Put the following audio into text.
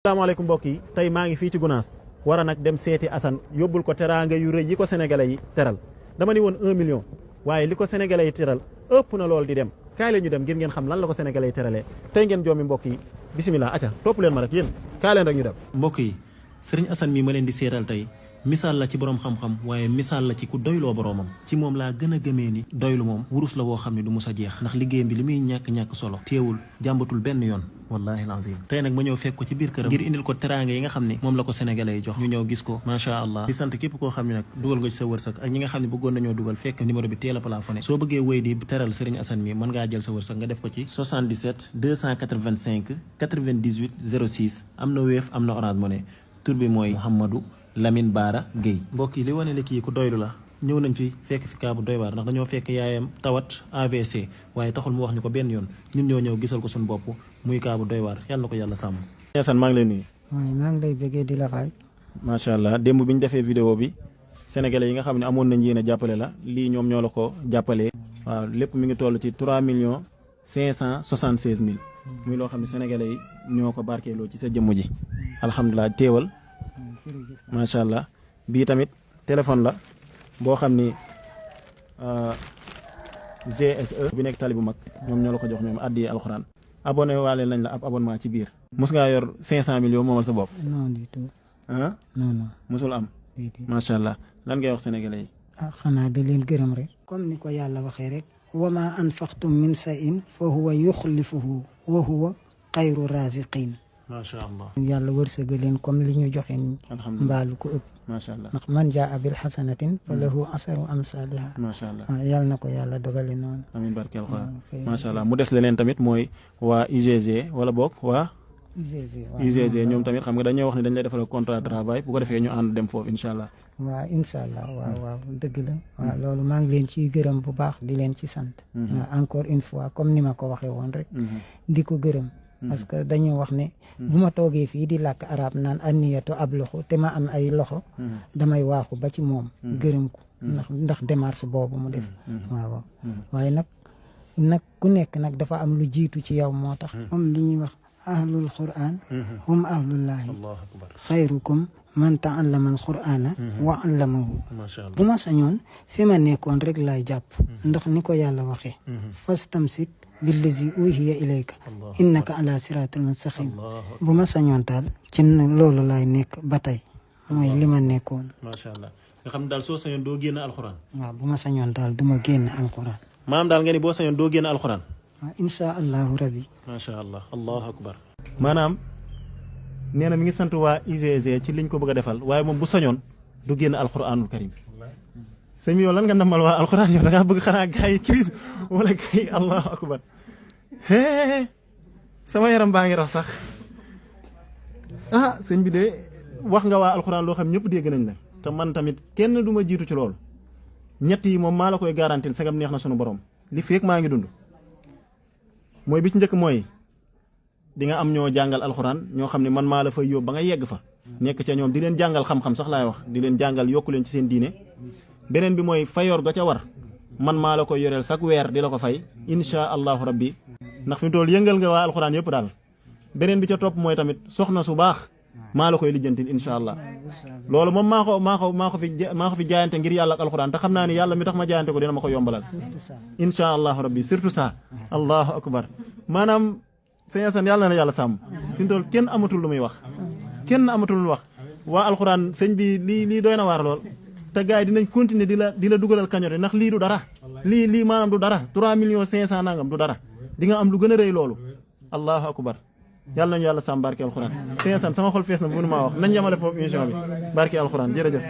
asalaamaaleykum mbokk yi tey maa ngi fii ci Gunaas war a nag dem seeti Assane yóbbul ko teraanga yu rëy yi ko sénégalais yi teral dama ni woon 1 million waaye li ko sénégalais yi teral ëpp na lool di dem kaay la ñu dem ngir ngeen xam lan la ko sénégalais yi teralee tey ngeen joomi mbokk yi bisimilah acca topp leen ma rek yéen kaay leen rek ñu dem. mbokk yi sëriñ Assane mi ma leen di seetal tey misaal la ci borom xam-xam waaye misaal la ci ku doyloo boroomam ci moom laa gën a gëmee ni doylu moom wurus la woo xam ne du mus a jeex ndax liggéeyam bi li muy ñàkk-ñàkk solo teewul jàmbatul benn yoon wallahi alazim tey nag ma ñëw fekk ko ci biir këram ngir indil ko teraanga yi nga xam ne moom la ko sénégalais yi jox ñu ñëw gis ko macha allah di sant képp koo xam ne nag dugal nga ci sa wërsëg ak ñi nga xam ne bëggoon nañoo dugal fekk numéro bi teel a plafonné soo bëggee wéy di teral sëriñ Assane mi mën ngaa jël sa wërsëg nga def ko ci 77 285 98 06 am na Wave am na Orange Money tur bi mooy Mouhamadou Lamine Bara Gueye mbokk yi li wane ne kii ku doylu la ñëw nañ fi fekk fi kaa bu doy waar ndax dañoo fekk yaayam tawat AVC waaye taxul mu wax ñu ko benn yoon ñun ñoo ñëw gisal ko suñu bopp muy kaa bu doy waar yàlla na ko yàlla sàmm. Assane maa ngi lay nuyu. waaye maa ngi lay bëggee di la fay. macha allah démb bi ñu defee vidéo bi sénégalais yi nga xam ne amoon nañ yéen a jàppale la lii ñoom ñoo la ko jàppalee. waaw lépp mi ngi toll ci 3 millions 576 mille. muy loo xam ne sénégalais yi ñoo ko barkeeloo ci sa jëmm ji. alhamdulilah teewal. macha allah bii tamit téléphone la boo xam ni GSE bi nekk tali bu mag ñoom ñoo la ko jox ñoom addi alxuraan abonné waale nañ la ab abonnement ci biir mos ngaa yor 500 millions moomal sa bopp non du tout. ah non mosul am macha allah lan ngay wax sénégalais yi xanaa da leen gërëm rek comme ni ko yàlla waxee rek wa ma anfaqtum min shay'in fa huwa yuxlifuhu wa huwa xayru raziqin macha allah yàlla wërsëgal leen comme li ñu joxe ni mbaalu ko ëpp macha allah ndax man jaa bil xasanatin fa lahu asaru amsaliha macha allah yàlla na ko yàlla dogale noonu amiin barke alxuraan macha allah mu des leneen tamit mooy waa UGG wala boog waa UGG ñoom tamit xam nga dañoo wax ne dañ lay defal contrat de travail bu ko defee ñu ànd dem foofu incha allah waaw incha allah waaw dëgg la waaw loolu maa ngi leen ciy gërëm bu baax di leen ci sant encore une fois comme ni ma ko waxee woon rek di ko gërëm parce que dañu wax ne bu ma toogee fii di làkk arab naan anniyatu ab loxo te ma am ay loxo damay waaxu ba ci moom gërëm ko ndax démarche boobu mu def waaw waaye nag ku nekk nag dafa am lu jiitu ci yow moo tax comme li ñuy wax ahlul quran hum ahlullahi xayrukum man taallama al qurana wa allamahu bu ma sañoon fi ma nekkoon rek laay jàpp ndax ni ko yàlla waxee fastamsik billazi uhiya ilayka innaka ala siratal mustaqim bu ma sañoon daal ci loolu laay nekk ba tey mooy li ma nekkoon macha allah nga xam ne daal soo sañoon doo génn alxuraan waaw bu ma sañoon daal du ma génn alxuraan maanaam daal nga ni boo sañoon doo génn alxuraan waaw insha allahu rabbi macha allah allahu akbar maanaam nee na mi ngi sant waa UGG ci liñ ko bëgg a defal waaye moom bu sañoon du génn alxuraanul karim sëñ bi yow lan nga namal waa alxuraan yow da ngaa bëgg xanaa gars yi crise wala gars yi allahu akbar sama yaram baa ngi rax sax sëñ bi de wax nga waa alxuraan loo xam ñëpp dégg nañ la te man tamit kenn du ma jiitu ci loolu ñett yi moom maa la koy garantil sagam neex na sunu borom li feek maa ngi dund mooy bi ci njëkk mooy di nga am ñoo jàngal alxuraan ñoo xam ne man maa la fay yóbbu ba nga yegg fa nekk ca ñoom di leen jàngal xam-xam sax laay wax di leen jàngal yokku leen ci seen diine beneen bi mooy fayoor ga ca war man maa la koy yoreel chaque weer di la ko fay insha allahu rabbi ndax fi mu toll yëngal nga waa alxuraan yëpp daal beneen bi ca topp mooy tamit soxna su baax maa la koy lijjantil insha allah loolu moom maa ko fi jaayante ngir yàlla ak alxuraan te xam naa ni yàlla mi tax ma jaayante ko dina ma ko yombalal insha allahu rabbi surtout ça allahu akbar maanaam sëñ Assane yàlla na yàlla sàmm fi mu toll kenn amatul lu muy wax waa alxuraan sëñ bi lii doy na waar lool te gars yi dinañ continuer di la dugalal kañote ndax lii du dara lii maanaam du dara 3 millions 500 nangam du dara di nga am lu gën a rëy loolu allahu akbar yàlla nañu yàlla sàmm barke alxuraan sëñ Assane sama xol fees na bu nu maa wax nañ yemale foofu émission bi barke alxuraan jërëjëf